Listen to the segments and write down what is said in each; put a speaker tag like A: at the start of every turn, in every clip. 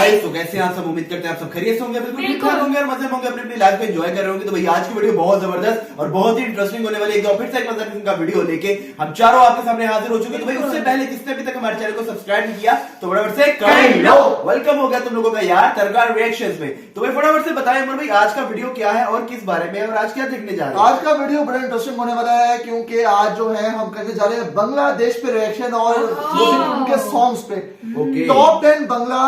A: Guys तो कैसे हैं आप सब। उम्मीद करते हैं आप सब खैरियत से होंगे, बिल्कुल ठीक ठाक होंगे और मजे में होंगे, अपनी लाइफ को एंजॉय कर रहे होंगे। तो भाई आज की वीडियो बहुत जबरदस्त और बहुत ही इंटरेस्टिंग होने वाली है। एक बार फिर से एक मजेदार किस्म का वीडियो लेके हम चारों आपके सामने हाजिर हो चुके हैं। तो भाई उससे पहले जिसने अभी तक हमारे चैनल को सब्सक्राइब नहीं किया तो फटाफट से कर लो। वेलकम हो गया तुम लोगों का यार तरकार रिएक्शंस में। तो भाई फटाफट से बताएं अमर भाई आज का वीडियो क्या है और किस बारे में है और आज क्या देखने जा रहे हैं।
B: आज का वीडियो बड़ा इंटरेस्टिंग होने वाला है क्योंकि आज जो है हम करने जा रहे हैं बांग्लादेश पे रिएक्शन और उनके सॉन्ग्स पे। Top 10 Bangla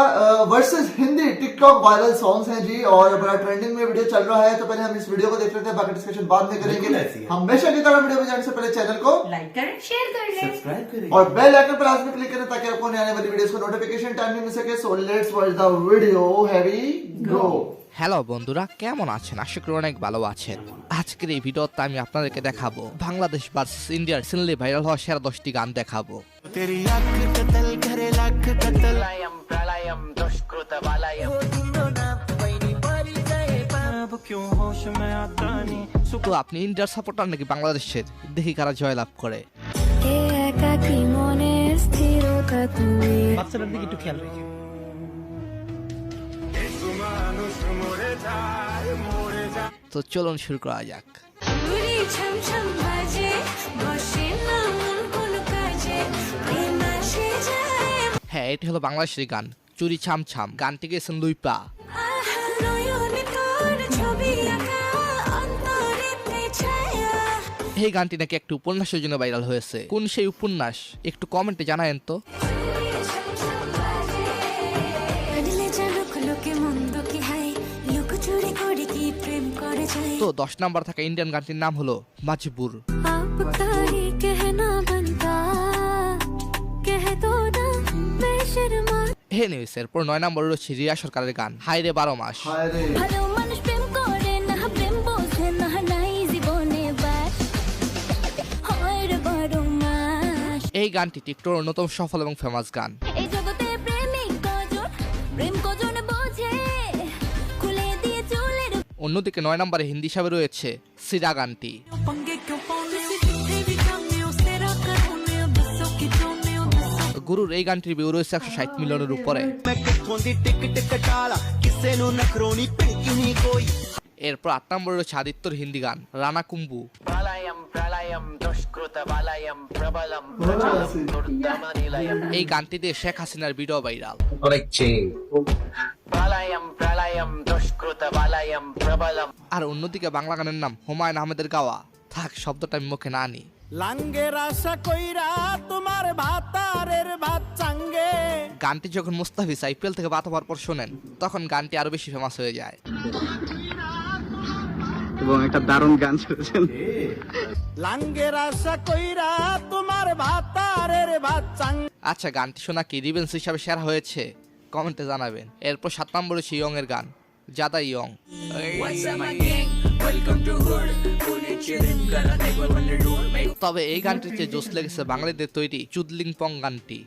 B: versus Hindi TikTok viral songs हैं जी, और बड़ा ट्रेंडिंग में वीडियो चल रहा है। तो पहले हम इस वीडियो को देख लेते हैं, बाकी डिस्कशन बाद में करेंगे। हमेशा की तरह वीडियो में जाने से पहले चैनल को
C: लाइक करें, शेयर करें,
A: सब्सक्राइब करें
B: और बेल आइकन पर लाजमी क्लिक करें ताकि आपको आने वाली वीडियोस का नोटिफिकेशन टाइम में मिल सके। So let's watch the video, heavy go.
D: Hello বন্ধুরা, কেমন আছেন? আশা করি অনেক ভালো আছেন। আজকের এই ভিডিওতে আমি আপনাদেরকে দেখাবো বাংলাদেশ ভার্সেস ইন্ডিয়ার রিসেন্টলি ভাইরাল হওয়া সেরা 10টি গান দেখাবো। তো আপনি ইন্ডিয়ার সাপোর্টার নাকি বাংলাদেশের? দেখি কারা জয়লাভ করে।
C: বাচ্চাটার দিকে একটু খেয়াল রেখে।
D: তো চলুন শুরু করা যাক। হ্যাঁ, এটি হলো বাংলাদেশের গান চুরি ছাম ছাম। গানটি গেয়েছেন লুইপা। এই গানটি নাকি একটি উপন্যাসের জন্য ভাইরাল হয়েছে। কোন সেই উপন্যাস একটু কমেন্টে জানায়েন তো। তো 10 নাম্বার থাকা ইন্ডিয়ান গানটির নাম হলো মাজবুর। হে নিউজ এরপর 9 নম্বরে রয়েছে রিয়া সরকারের গান হায় রে 12 মাস। এই গানটি টিকটকের অন্যতম সফল এবং ফেমাস গান। অন্যদিকে 9 নম্বরে হিন্দি হিসাবে রয়েছে সিরা গানটি। গুরুর এই গানটির ভিউ রয়েছে 160 মিলিয়নের উপরে। এরপর 8 নম্বরে রয়েছে আদিত্যর হিন্দি গান রানা কুম্বু। এই গানটি দিয়ে শেখ হাসিনার ভিডিও ভাইরাল। আর অন্যদিকে বাংলা গানের নাম হুমায়ুন আহমেদের গাওয়া থাক শব্দটা আমি মুখে না আনি। গানটি যখন মুস্তাফিজ আইপিএল থেকে বাদ হওয়ার পর শোনেন তখন গানটি আরো বেশি ফেমাস হয়ে যায়
E: এবং একটা দারুণ গান শুনেছেন।
D: আচ্ছা, গানটি শোনা কি রিভেন্স হিসাবে সেরা হয়েছে? কমেন্টে জানাবেন। এরপর 7 নম্বরে ছিল ইয়ং এর গান জাদা ইয়ং। তবে এই গানটিতে জোস লেগেছে বাঙালিদের তৈরি চুদলিং পং গানটি।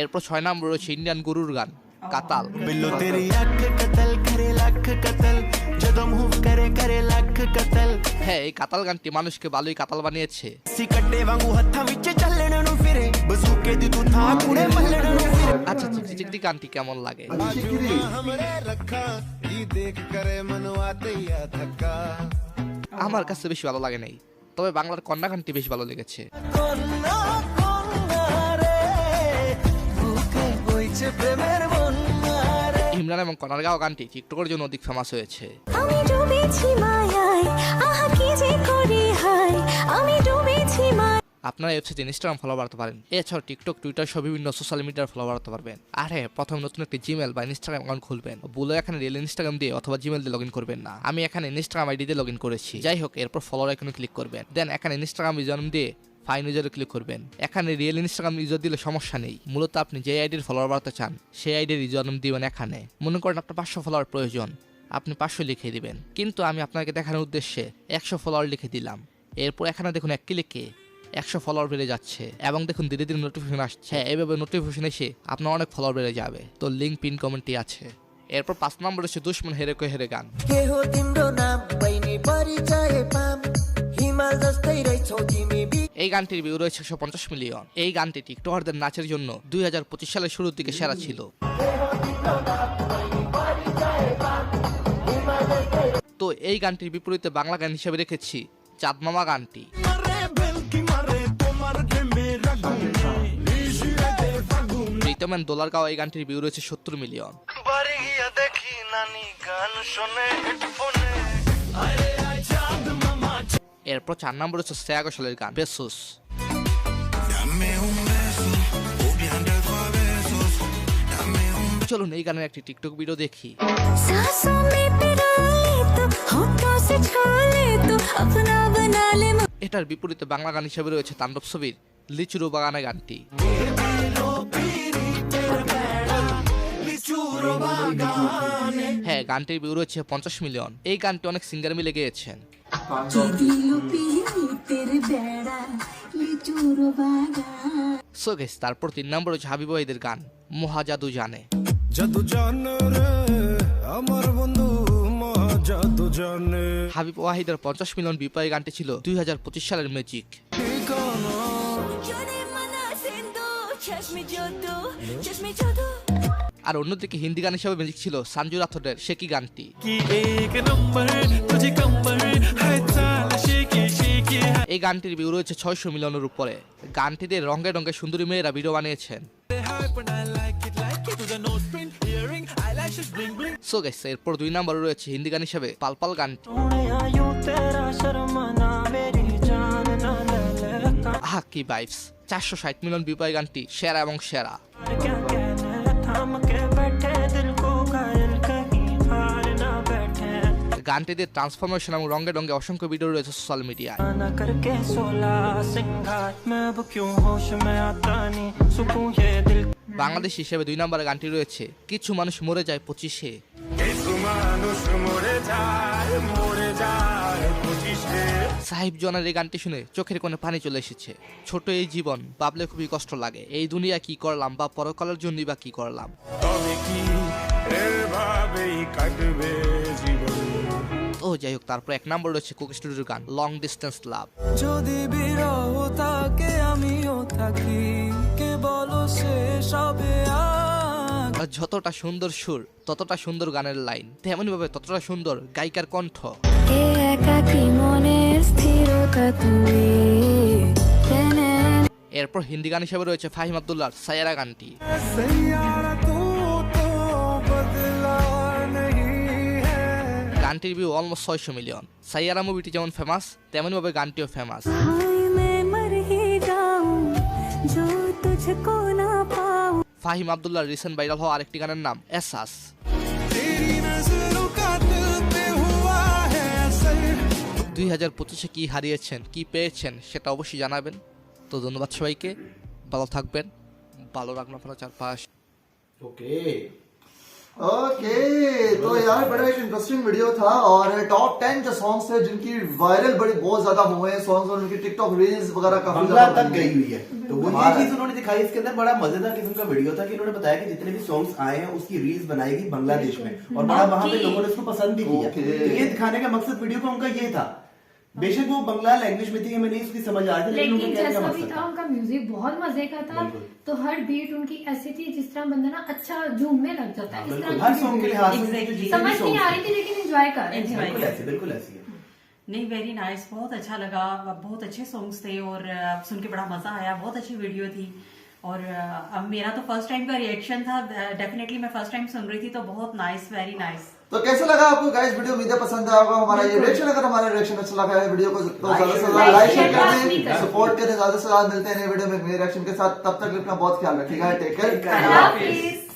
D: এরপর 6 নম্বর রয়েছে ইন্ডিয়ান গুরুর গান কাতাল। হ্যাঁ, এই কাতাল গানটি মানুষকে ভালোই কাতাল বানিয়েছে। আচ্ছা, চিকচিক গানটি কেমন লাগে? আমার কাছে বেশি ভালো লাগে নাই, তবে বাংলার কন্যা গানটি বেশ ভালো লেগেছে। ইমরান এবং কনার গাওয়া গানটি টিকটকের জন্য অধিক ফেমাস হয়েছে। আপনারা ওয়েবসাইটে ইনস্টাগ্রাম ফলো বাড়াতে পারেন, এছাড়াও টিকটক, টুইটার সহ বিভিন্ন সোশ্যাল মিডিয়ার ফলো বাড়াতে পারবেন। আর হ্যাঁ, প্রথম নতুন একটি জিমেল বা ইনস্টাগ্রাম অ্যাকাউন্ট খুলবেন। বলে এখানে রিয়েল ইনস্টাগ্রাম দিয়ে অথবা জিমেল দিয়ে লগইন করবেন না। আমি এখানে ইনস্টাগ্রাম আইডি দিয়ে লগইন করেছি। যাই হোক, এরপর ফলোর আইকনে ক্লিক করবেন। দেন এখানে ইনস্টাগ্রাম ইউজারনেম দিয়ে ফাইন ইউজারে ক্লিক করবেন। এখানে রিয়েল ইনস্টাগ্রাম ইউজার দিলে সমস্যা নেই। মূলত আপনি যে আইডির ফলোয়ার বাড়াতে চান সেই আইডির ইউজারনেম দিবেন। এখানে মনে করেন আপনার 500 ফলোয়ার প্রয়োজন, আপনি 500 লিখে দিবেন। কিন্তু আমি আপনাকে দেখানোর উদ্দেশ্যে 100 ফলোয়ার লিখে দিলাম। এরপর এখানে দেখুন এক ক্লিকে 100 ফলোয়ার বেড়ে যাচ্ছে এবং দেখুন ধীরে ধীরে নোটিফিকেশন আসছে। এভাবে নোটিফিকেশন এসে আপনার অনেক ফলোয়ার বেড়ে যাবে। তো লিঙ্ক পিন কমেন্টে আছে। এরপর 5 নম্বরে হচ্ছে দুশ্মন হেরে কই হেরে গান। এই গানটির ভিউ রয়েছে 150 মিলিয়ন। এই গানটি টিকটকারদের নাচের জন্য 2025 সালের শুরুর দিকে সেরা ছিল। তো এই গানটির বিপরীতে বাংলা গান হিসেবে রেখেছি চাঁদ মামা গানটি। প্রীতমেন দোলার গাওয়া এই গানটির ভিউ রয়েছে 70 মিলিয়ন। এরপর 4 নম্বর হচ্ছে শ্রেয়া ঘোষালের গান বেসুস। চলুন এই গানের একটি টিকটক ভিডিও দেখি।
F: सांसों में पिरो ले तो होठों से छू ले तो अपना बना ले
D: এটার বিপরীতে বাংলা গান হিসেবে রয়েছে তাণ্ডব ছবির লিচুরু বাগানে গানটি। হ্যাঁ, গানটির ভিউ রয়েছে 50 মিলিয়ন। এই গানটি অনেক সিঙ্গার মিলে গেয়েছেন। সো গাইস, তারপর 3 নম্বর হচ্ছে হাবিব ওয়াহিদের গান মহা জাদু জানে।
G: জাদু জানে রে আমার বন্ধু মহা জাদু জানে।
D: হাবিব ওয়াহিদের 50 মিলিয়ন ভিউ পাওয়া এই গানটি ছিল 2025 সালের ম্যাজিক। আর অন্যদিকে হিন্দি গান হিসেবে ম্যাজিক ছিল সঞ্জু রাথোডের শেকি গানটি। এই গানটির ভিউ রয়েছে 600 মিলিয়নের উপরে। গানটিতে রঙে রঙে সুন্দরী মেয়েরা ভিডিও বানিয়েছেন। সো গাইস, এরপর 2 নম্বরে রয়েছে হিন্দি গান হিসেবে পালপাল গানটি। আহা কি ভাইবস! 460 মিলিয়ন ভিউ পায় গানটি সেরা এবং সেরা। গানটিতে ট্রান্সফরমেশন এবং রঙে রঙে অসংখ্য ভিডিও রয়েছে সোশ্যাল মিডিয়ায়। বাংলাদেশ হিসেবে 2 নম্বরে গানটি রয়েছে কিছু মানুষ মরে যায় 25-এ। সাহিব জনের এই গানটি শুনে চোখের কোণে পানি চলে এসেছে। ছোট এই জীবন ভাবলে খুবই কষ্ট লাগে। এই দুনিয়া কি করলাম বা পরকালের জন্যই বা কি করলাম। ও যাই হোক, তারপর 1 নম্বর রয়েছে কোক স্টুডিওর গান লং ডিস্টেন্স লাভ।
G: যদি বিরহ থাকে আমিও থাকি কে বলো শেষ হবে
D: আর যতটা সুন্দর সুর ততটা সুন্দর গানের লাইন, তেমনি ভাবে ততটা সুন্দর গায়িকার কণ্ঠ। এরপর হিন্দি গান হিসেবে রয়েছে ফাহিম আব্দুল্লাহর সায়ারা গানটি। গানটির ভিউ অলমোস্ট 600 মিলিয়ন। সাইয়ারা মুভিটি যেমন ফেমাস তেমনি ভাবে গানটিও ফেমাস। ফাহিম আব্দুল্লাহর রিসেন্ট ভাইরাল হওয়া আরেকটি গানের নাম এসাস। 2025-এ কি হারিয়েছেন কি পেয়েছেন সেটা অবশ্যই জানাবেন। তো ধন্যবাদ সবাইকে, ভালো থাকবেন, ভালো রাখবেন আপনার চারপাশ।
A: ओके
B: तो यार बड़ा एक इंटरेस्टिंग वीडियो था और टॉप 10 जो सॉन्ग्स थे जिनकी वायरल बड़ी बहुत ज्यादा हुए हैं सॉन्ग्स और उनकी टिकटॉक रील्स वगैरह काफी
A: बंगला
B: ज्यादा
A: तक गई हुई है। तो वो ये चीज उन्होंने दिखाई। इसके अंदर बड़ा मजेदार किस्म का वीडियो था कि उन्होंने बताया कि जितने भी सॉन्ग्स आए हैं उसकी रील्स बनाई गई बांग्लादेश में और बड़ा वहां पे लोगों ने उसको पसंद भी किया। तो ये दिखाने का मकसद वीडियो का उनका ये था। बेशक वो बंगला लैंग्वेज में थी, हमें नहीं उसकी समझ आ रही थी, लेकिन
C: लेकिन
A: उनका कहने का
C: जैसा भी
A: मकसद
C: था उनका म्यूजिक बहुत मजे का था। तो हर बीट उनकी ऐसी थी जिस तरह बंदा ना अच्छा झूमने लग जाता है। इस
A: बिल्कुल
C: तरह
A: हर
C: की
A: सॉन्ग के लिहाज से जितने भी
C: समझ नहीं
A: songs
C: आ रही थी लेकिन एंजॉय कर रहे थे।
A: बिल्कुल ऐसी है।
H: नहीं, वेरी नाइस, बहुत अच्छा लगा। बहुत अच्छे सॉन्ग्स थे और सुन के बड़ा मजा आया। बहुत अच्छी वीडियो थी और अब मेरा तो फर्स्ट टाइम का रिएक्शन था। डेफिनेटली मैं फर्स्ट टाइम सुन रही थी तो बहुत नाइस, वेरी नाइस।
B: तो कैसा लगा आपको गाइस वीडियो? उम्मीद है पसंद आया होगा हमारा ये रिएक्शन। अगर हमारा रिएक्शन अच्छा लगा है वीडियो को तो ज्यादा से ज्यादा लाइक शेयर करें, सपोर्ट करें। ज्यादा से ज्यादा मिलते हैं नए वीडियो में नए रिएक्शन के साथ। तब तक अपना बहुत ख्याल रखिएगा। Take care.
C: अल्लाह हाफिज।